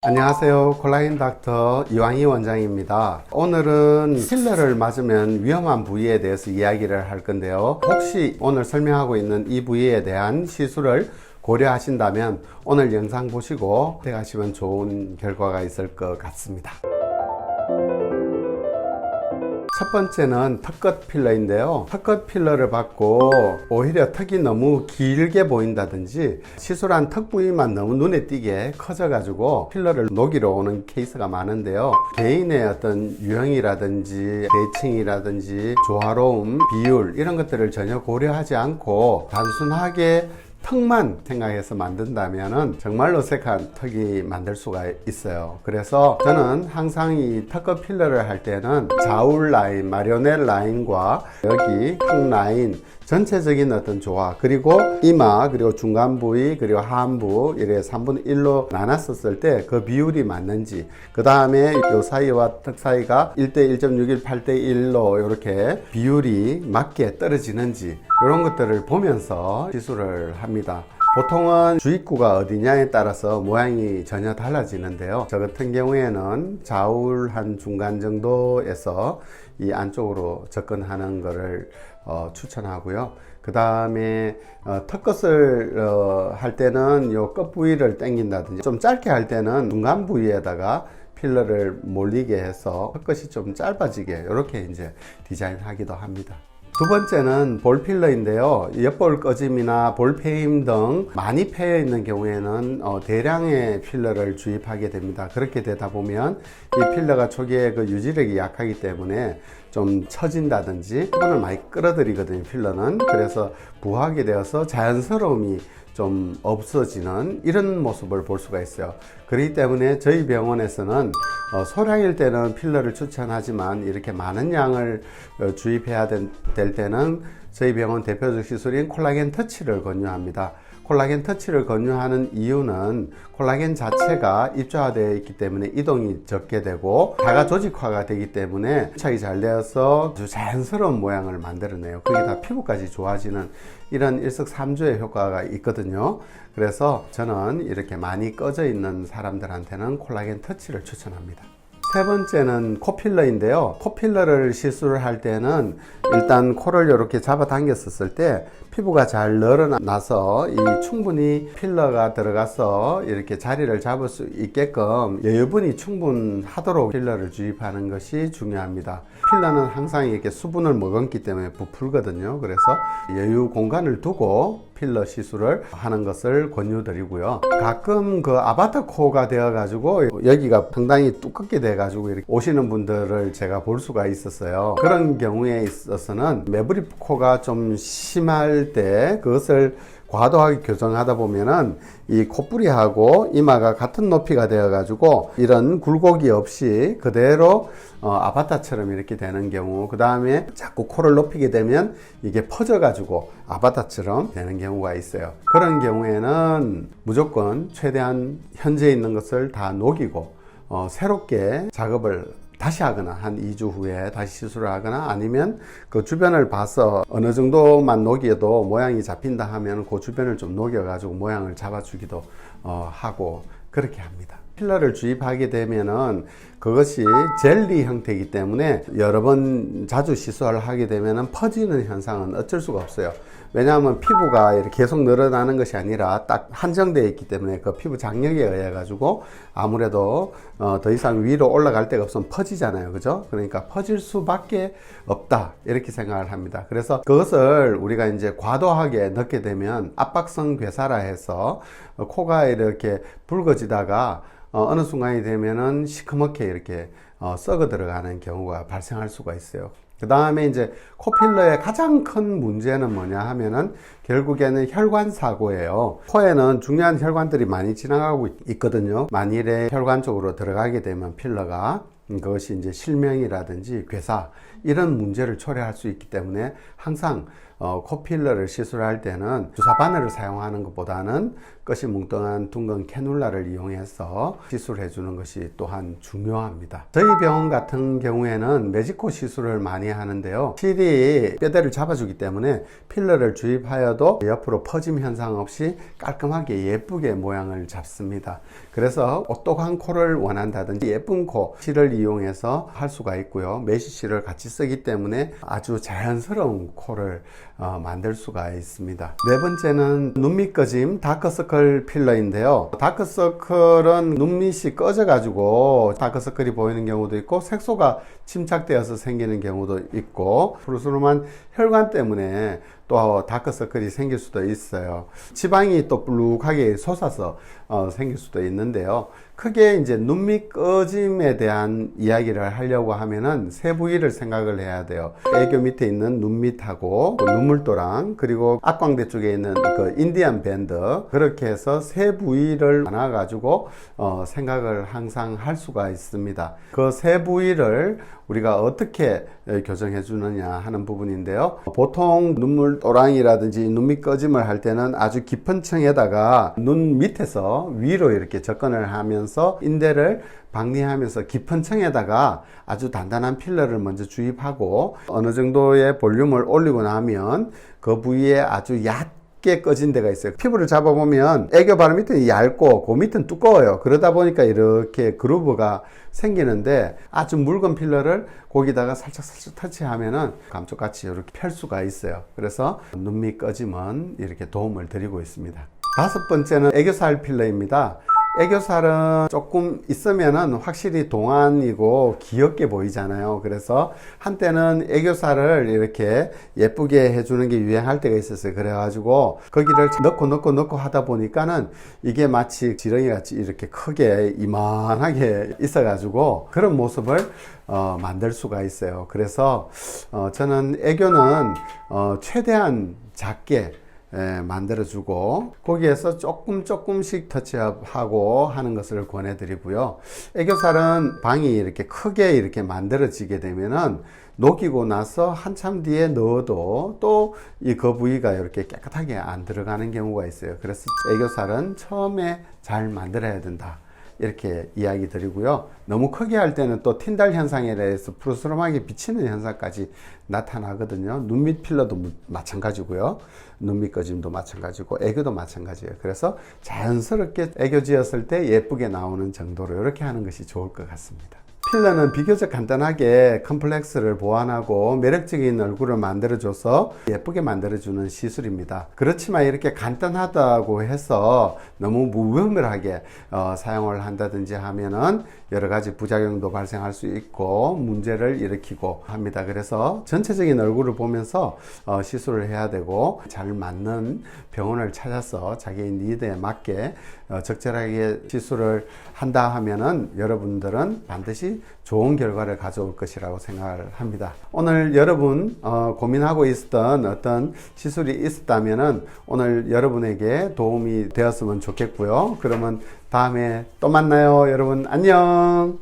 안녕하세요. 콜라겐 닥터 이왕희 원장입니다. 오늘은 필러를 맞으면 위험한 부위에 대해서 이야기를 할 건데요. 혹시 오늘 설명하고 있는 이 부위에 대한 시술을 고려하신다면 오늘 영상 보시고 택하시면 좋은 결과가 있을 것 같습니다. 첫 번째는 턱끝 필러인데요. 턱끝 필러를 받고 오히려 턱이 너무 길게 보인다든지 시술한 턱 부위만 너무 눈에 띄게 커져 가지고 필러를 녹이러 오는 케이스가 많은데요. 개인의 어떤 유형이라든지 대칭이라든지 조화로움, 비율 이런 것들을 전혀 고려하지 않고 단순하게 턱만 생각해서 만든다면 정말 어색한 턱이 만들 수가 있어요. 그래서 저는 항상 이 턱끝 필러를 할 때는 좌울 라인, 마리오넷 라인과 여기 턱 라인 전체적인 어떤 조화, 그리고 이마, 그리고 중간 부위, 그리고 하안부 이렇게 3분의 1로 나눴었을 때 그 비율이 맞는지, 그 다음에 요 사이와 턱 사이가 1대 1.61, 8대 1로 이렇게 비율이 맞게 떨어지는지 이런 것들을 보면서 시술을 합니다. 보통은 주입구가 어디냐에 따라서 모양이 전혀 달라지는데요. 저 같은 경우에는 좌울 한 중간 정도에서 이 안쪽으로 접근하는 것을 추천하고요. 그 다음에 턱끝을 할 때는 요 끝 부위를 당긴다든지, 좀 짧게 할 때는 중간 부위에다가 필러를 몰리게 해서 턱끝이 좀 짧아지게 이렇게 이제 디자인하기도 합니다. 두 번째는 볼 필러인데요. 옆볼 꺼짐이나 볼 패임 등 많이 패여 있는 경우에는 대량의 필러를 주입하게 됩니다. 그렇게 되다 보면 이 필러가 초기에 그 유지력이 약하기 때문에 좀 처진다든지 수분을 많이 끌어들이거든요, 필러는. 그래서 부하게 되어서 자연스러움이 좀 없어지는 이런 모습을 볼 수가 있어요. 그렇기 때문에 저희 병원에서는 소량일 때는 필러를 추천하지만 이렇게 많은 양을 주입해야 될 때는 저희 병원 대표적 시술인 콜라겐 터치를 권유합니다. 콜라겐 터치를 권유하는 이유는 콜라겐 자체가 입자화되어 있기 때문에 이동이 적게 되고 자가 조직화가 되기 때문에 부착이 잘 되어서 아주 자연스러운 모양을 만들어내요. 그게 다 피부까지 좋아지는 이런 일석삼조의 효과가 있거든요. 그래서 저는 이렇게 많이 꺼져 있는 사람들한테는 콜라겐 터치를 추천합니다. 세 번째는 코필러인데요. 코필러를 시술할 때는 일단 코를 이렇게 잡아 당겼었을 때 피부가 잘 늘어나서 이 충분히 필러가 들어가서 이렇게 자리를 잡을 수 있게끔 여유분이 충분하도록 필러를 주입하는 것이 중요합니다. 필러는 항상 이렇게 수분을 머금기 때문에 부풀거든요. 그래서 여유 공간을 두고 필러 시술을 하는 것을 권유드리고요. 가끔 그 아바타 코가 되어 가지고 여기가 상당히 두껍게 돼 가지고 이렇게 오시는 분들을 제가 볼 수가 있었어요. 그런 경우에 있어서는 매부리 코가 좀 심할 때 그것을 과도하게 교정하다 보면은 이 콧부리하고 이마가 같은 높이가 되어 가지고 이런 굴곡이 없이 그대로 아바타처럼 이렇게 되는 경우, 그 다음에 자꾸 코를 높이게 되면 이게 퍼져 가지고 아바타처럼 되는 경우가 있어요. 그런 경우에는 무조건 최대한 현재 있는 것을 다 녹이고 새롭게 작업을 다시 하거나 한 2주 후에 다시 시술을 하거나 아니면 그 주변을 봐서 어느 정도만 녹여도 모양이 잡힌다 하면 그 주변을 좀 녹여 가지고 모양을 잡아주기도 하고 그렇게 합니다. 필러를 주입하게 되면은 그것이 젤리 형태이기 때문에 여러 번 자주 시술을 하게 되면은 퍼지는 현상은 어쩔 수가 없어요. 왜냐하면 피부가 이렇게 계속 늘어나는 것이 아니라 딱 한정되어 있기 때문에 그 피부 장력에 의해 가지고 아무래도 더 이상 위로 올라갈 데가 없으면 퍼지잖아요. 그죠? 그러니까 퍼질 수밖에 없다, 이렇게 생각을 합니다. 그래서 그것을 우리가 이제 과도하게 넣게 되면 압박성 괴사라 해서 코가 이렇게 붉어지다가 어느 순간이 되면은 시커멓게 이렇게 썩어 들어가는 경우가 발생할 수가 있어요. 그 다음에 이제 코필러의 가장 큰 문제는 뭐냐 하면은 결국에는 혈관 사고예요. 코에는 중요한 혈관들이 많이 지나가고 있거든요. 만일에 혈관 쪽으로 들어가게 되면 필러가 그것이 이제 실명이라든지 괴사 이런 문제를 초래할 수 있기 때문에 항상 코 필러를 시술할 때는 주사 바늘을 사용하는 것보다는 끝이 뭉뚱한 둥근 캐놀라를 이용해서 시술해 주는 것이 또한 중요합니다. 저희 병원 같은 경우에는 매직코 시술을 많이 하는데요. 실이 뼈대를 잡아주기 때문에 필러를 주입하여도 옆으로 퍼짐 현상 없이 깔끔하게 예쁘게 모양을 잡습니다. 그래서 오똑한 코를 원한다든지 예쁜 코 실을 이용해서 할 수가 있고요. 메쉬실을 같이 쓰기 때문에 아주 자연스러운 코를 만들 수가 있습니다. 네 번째는 눈밑 꺼짐 다크서클 필러인데요. 다크서클은 눈밑이 꺼져 가지고 다크서클이 보이는 경우도 있고 색소가 침착되어서 생기는 경우도 있고 푸르스름한 혈관 때문에 또 다크서클이 생길 수도 있어요. 지방이 또 불룩하게 솟아서 생길 수도 있는데요. 크게 이제 눈밑 꺼짐에 대한 이야기를 하려고 하면은 세 부위를 생각을 해야 돼요. 애교 밑에 있는 눈밑하고 눈물도랑 그리고 앞광대 쪽에 있는 그 인디안 밴드, 그렇게 해서 세 부위를 나눠 가지고 생각을 항상 할 수가 있습니다. 그 세 부위를 우리가 어떻게 교정해 주느냐 하는 부분인데요. 보통 눈물도랑이라든지 눈밑 꺼짐을 할 때는 아주 깊은 층에다가 눈 밑에서 위로 이렇게 접근을 하면서 인대를 박리하면서 깊은 층에다가 아주 단단한 필러를 먼저 주입하고 어느 정도의 볼륨을 올리고 나면 그 부위에 아주 얇게 꺼진 데가 있어요. 피부를 잡아보면 애교 바로 밑은 얇고 그 밑은 두꺼워요. 그러다 보니까 이렇게 그루브가 생기는데 아주 묽은 필러를 거기다가 살짝 터치하면은 감쪽같이 이렇게 펼 수가 있어요. 그래서 눈밑 꺼짐은 이렇게 도움을 드리고 있습니다. 다섯 번째는 애교살 필러입니다. 애교살은 조금 있으면은 확실히 동안이고 귀엽게 보이잖아요. 그래서 한때는 애교살을 이렇게 예쁘게 해주는 게 유행할 때가 있었어요. 그래가지고 거기를 넣고 하다 보니까는 이게 마치 지렁이 같이 이렇게 크게 이만하게 있어가지고 그런 모습을 만들 수가 있어요. 그래서 저는 애교는 최대한 작게 만들어주고 거기에서 조금씩 터치하고 하는 것을 권해드리고요. 애교살은 방이 이렇게 크게 이렇게 만들어지게 되면은 녹이고 나서 한참 뒤에 넣어도 또 이 그 부위가 이렇게 깨끗하게 안 들어가는 경우가 있어요. 그래서 애교살은 처음에 잘 만들어야 된다, 이렇게 이야기 드리고요. 너무 크게 할 때는 또 틴달 현상에 대해서 푸르스름하게 비치는 현상까지 나타나거든요. 눈밑 필러도 마찬가지고요. 눈밑 꺼짐도 마찬가지고 애교도 마찬가지예요. 그래서 자연스럽게 애교 지었을 때 예쁘게 나오는 정도로 이렇게 하는 것이 좋을 것 같습니다. 필러는 비교적 간단하게 컴플렉스를 보완하고 매력적인 얼굴을 만들어줘서 예쁘게 만들어주는 시술입니다. 그렇지만 이렇게 간단하다고 해서 너무 무분별하게 사용을 한다든지 하면은 여러 가지 부작용도 발생할 수 있고 문제를 일으키고 합니다. 그래서 전체적인 얼굴을 보면서 시술을 해야 되고 잘 맞는 병원을 찾아서 자기의 니드에 맞게 적절하게 시술을 한다 하면은 여러분들은 반드시 좋은 결과를 가져올 것이라고 생각을 합니다. 오늘 여러분 고민하고 있었던 어떤 시술이 있었다면은 오늘 여러분에게 도움이 되었으면 좋겠고요. 그러면 다음에 또 만나요. 여러분 안녕.